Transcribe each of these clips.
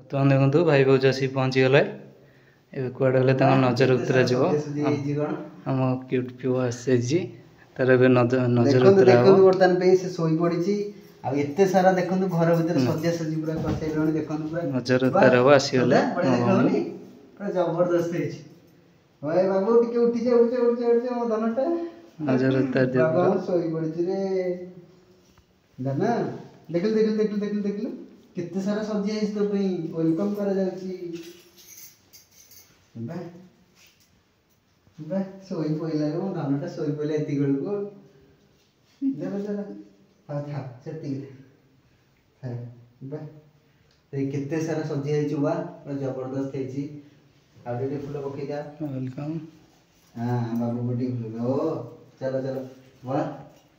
तुम देखो भाई भाज आसी पहुँची गले कड़े गले नजर उतरा जीव आम क्यूट पुओ आसी तार नजर उतरा बर्तमान पे से सोई पड़ी आते सारा देखो घर भीतर सजा सजी पूरा कर देखो नजर उतार हम आसीगले जबरदस्त भाई बाबू टिके उठी जा उठी जा उठी जा उठी जा मो धनटा नजर उतार दे बाबा सोई पड़ी रे दाना देखल देखल देखल देखल देखल कितने सारा सब्जी है तो पई वेलकम करा जाउची बा बा सोई पइला रे मो धनटा सोई पइला एति गळ को देबे जरा हा था सेति है बा ए कितने सारा सब्जी है चुवा जबरदस्त है छी आ डेटे फूल पकई जा वेलकम हां बाबू बडी फूल ओ चलो चलो वाह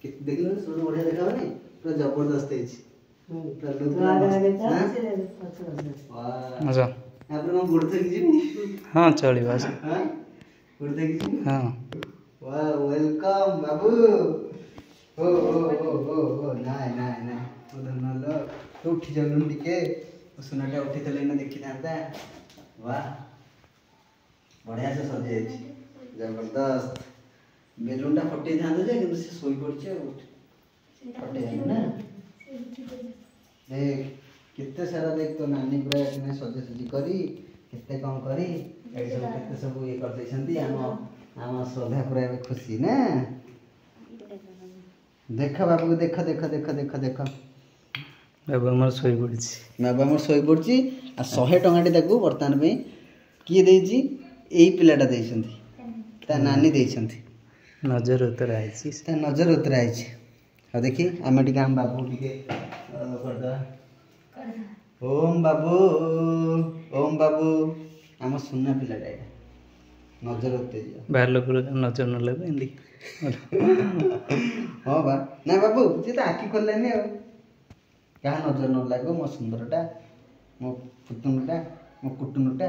कित देखलो सोनो बढ़िया देखाबनी पूरा जबरदस्त है छी हाँ चलिए हाँ वेलकम बाबू ओ ओ ओ ओ ओ नाय नाय नाय ओदनलो तो उठी जालुन टिके सुनाटा उठी तले न देखि थांता वाह बढ़िया से सजे अछि जबरदस्त बेलूनटा फटे थांता जे किंतु से सोई पड़छ फटे ना देख कितने सारा देख तो नानी पूरा ने सजे सजी करी कितने कम करी ए सब कितने सब ये कर दैछंती हम श्रद्धा पूरा खुशी ना देख बाबू देख देख देख देख देख बाबा हमर सोई पड़छि बाबा हमर सोई पड़छि आ 100 टंगाटी ताकू वर्तमान पे किए देछि एई पिलाटा दैछंती ता नानी दैछंती नजर उतर आइछि ता नजर उतर आइछि आ देखी आमे टिके हम बाबू टिके करदा ओम बाबू आम सुना पिलाटा एटा नजर उतर जा बाहर लोक नजर न लगे इंदी हां बा ना बाबू जे त आखी खोललेनी आ कहा नजर न लागो मो सुंदरटा मो पुतुनटा मो कुटुनटा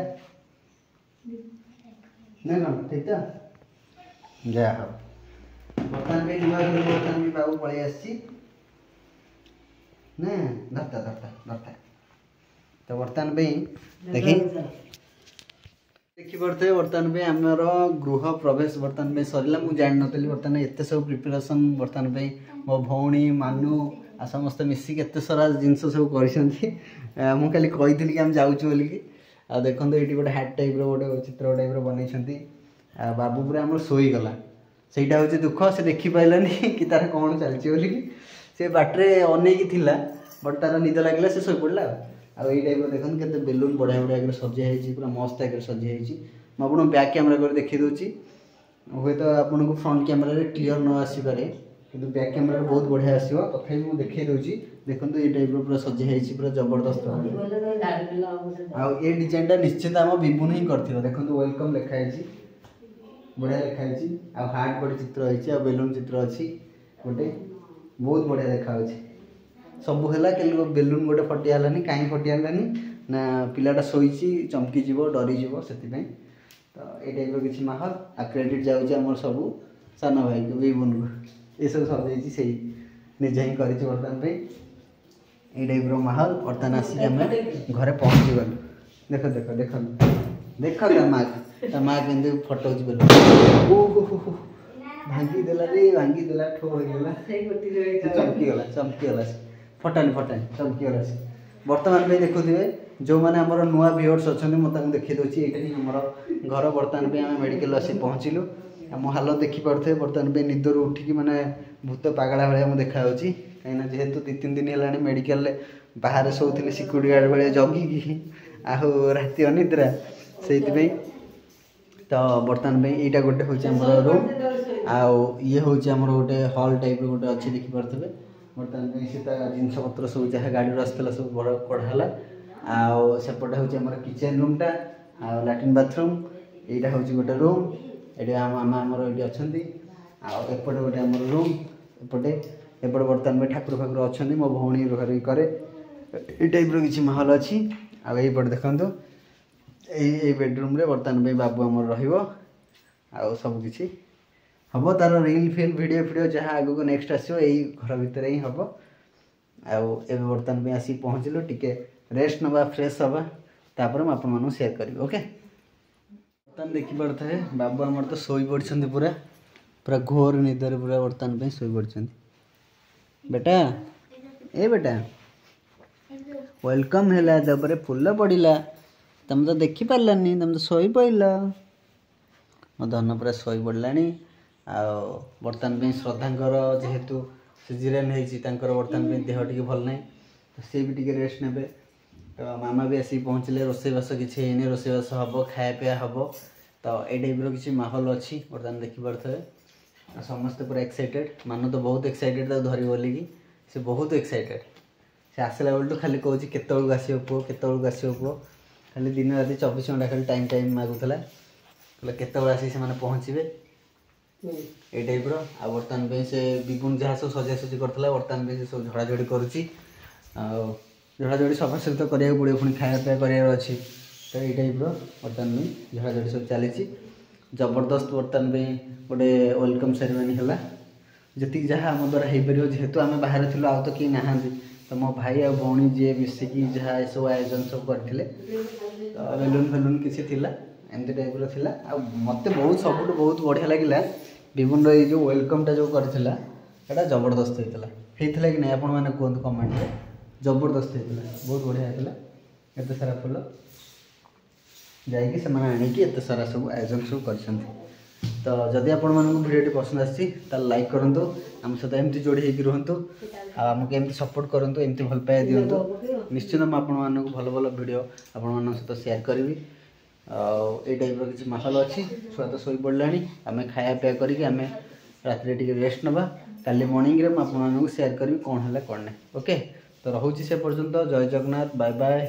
ना ना ठीक था जा हो बर्तमान पे निवा घर बर्तमान भी बाबू पळे आसी ना धरता धरता धरता तो बर्तमान पे देखी देखी पड़ते बर्तमान पे आमर गृह प्रवेश बर्तमान पे सरला मु जान नतली बर्तमान एते सब प्रिपरेशन बर्तमान पे मो भौणी मानू आ समस्त मिसी केते सारा जिंस सब करछंती मु खाली कहितली कि हम जाउछु बोली कि आ देखन एटी गोटे हैट टाइप रो गोटे चित्र टाइप रो बनैछंती आ बाबू पूरा हमर सोई गला सेटा होची दुख से देखि पाइलानी कि तार कोन चलची बोली कि से बाटरे अने की थिला बट तार निद लागला से सोई पड़ला आ एई टाइप रो देखन केते बेलून बढ़िया बढ़िया कर सजे हैची पूरा मस्त कर सजे हैची म आपन बैक कैमरा कर देखि दोची होय तो आपन को फ्रंट कैमरा रे क्लियर न आसी पारे किंतु बैक कैमरा रे बहुत बढ़िया आसीबो तथै मु देखि दोची देखन तो एई टाइप रो पूरा सजे हैची पूरा जबरदस्त आ ए डिजाइन टा निश्चित हम विपुन ही करथिबो देखन तो वेलकम लिखा हैची बढ़िया लिखा हैची आ हार्ट बॉडी चित्र हैची आ बेलून चित्र अछि गोटे बहुत बढ़िया देखा होची सब हैला के बेलून गोटे फटियालानी काई फटियालानी ना पिलाटा सोईची चमकी जीवो डरी जीवो सेति पई तो ए टाइप रो किछि माहौल आ क्रेडिट जाउची हमर सब साना भाई को विपुन को ए सब सजेची सेही निजे ही करिछि वर्तमान पे ए टाइप रो माहौल वर्तमान आसी हम घरे पहुंच गल देखो देखो देखो देखो ता मां केंदे फटोची बेलून ओ हो भांगी देला ठो हो गेला चमकी गेला फटानी चमकी गेला वर्तमान पे देखुथिबे जो माने हमर नुवा व्यूअर्स अछन म तांग देखि दोची एटा ही हमर घर वर्तमान पे हम मेडिकल आसी पहुंचिलु हम हालत देखि पड़थे वर्तमान पे निदर उठी कि माने भूत पागला भले हम देखा होची काइना जेहेतु 2-3 दिन हेलानी मेडिकल ले बाहर सोउथिले सिक्युरिटी गार्ड भले जगी कि आहो राती अनिद्रा सेति पे तो वर्तमान पे एटा गोटे होची हमर रूम आ ये होची हमर गोटे हॉल टाइप रो गोटे अछि देखि पड़थबे वर्तमान पे सीता जिनस पत्र सब जहाँ गाड़ी रसला सब बड़ कढ़ाला आ सेपटे होची हमर किचन रूम टा आ लैट्रिन बाथरूम एटा होची गोटे रूम एटा मामा हमर एटी अछंती आ एपटे गोटे हमर रूम एपटे वर्तमान में ठाकुर फाकुर अछंती मो भौणी घर करे ए टाइप रो किछि माहौल अछि आ एई पटे देखंतु ए बेडरूम रे वर्तमान में बाबू हमर रहिबो आ सब किछि हम तार रिल फिल वीडियो जहाँ आगो नेक्स्ट आसो यही घर भितर ही हम आउ बर्तमान में आसी पहुँचलु टिके रेस्ट नवा फ्रेश हवा तापर मैं आपको शेयर करी। ओके बर्तमान देखी पड़े बाबू आमर तो शोई पड़छंती पूरा पूरा घोर निदर पूरा बर्तमान पे शोई पड़छंती। बेटा ए बेटा वेलकम है तापर फुल पड़ा तुम तो देखी पारानी तुम तो शोई पड़ल मो धन पूरा शोई पड़ा बर्तमान पे श्रद्धांकर जेहेतु सीजरियन होकर बर्तमान पे देह टी भल ना तो सी भी टी रेस्ट ने तो मामा भी आसिक पहुँचले रोसईबास किसी रोसईबास हम खाया पिया हम तो ये टाइप किसी माहौल अच्छी बर्तमान देखी पारे समस्ते पूरा एक्साइटेड मानु तो बहुत एक्साइटेड धरी बोलिकी से बहुत एक्साइटेड से आसला बेलू खाली कहूँ केतु आसो पुओ केतु आसो पुओ खाली दिन राति 24 घंटा खाली टाइम टाइम मागुला कहले केतु आसी से पहुँचे ये टाइप बर्तमान पे से विपुन जहाँ सब सजासजी करता बर्तमान पे सब झड़ाझड़ी करुच्ची झड़ाझड़ी सफासफी तो कराया पड़े पुणी खाया पिया करार अच्छी तो ये टाइप बर्तमान में झड़ाझड़ी सब चली जबरदस्त बर्तमान पे गोटे वेलकम सेरेमनी है जी जहाँ आम द्वारा हो पार जेहेतु आम बाहर थी आउ तो कहीं ना तो मो भाई आ भौणी जी मिसिकी जहाँ सब आयोजन सब करते बेलून फेलून किसी थी एमती टाइप थी मत बहुत सब बहुत बढ़िया लगे विपुन जो वेलकमटा जो करता जबरदस्त होता है कि नहीं आपण मैंने कहतु कमेंट जबरदस्त होता बहुत बढ़िया होता एत सारा फुल जाकि एत सारा सब आयोजन सब कर तो जदि आपण मानक भिडियो पसंद आसी लाइक करूँ आम सहित एमती जोड़ी होकर रुहतु आमको एमती सपोर्ट करूँ एमती भल पाया दिंतु निश्चित मुझे आपण भल भल भिडियो आपण सहित शेयर करी ये टाइप किसी माहौल अच्छी छुआ तो शोई पड़ा आम खाया पिया करके आम राति टे रेस्ट नवा काली मॉर्निंग रे आपको शेयर करी कौन है कौन नहीं। ओके तो रोचे से पर्यंत जय जगन्नाथ बाय बाय।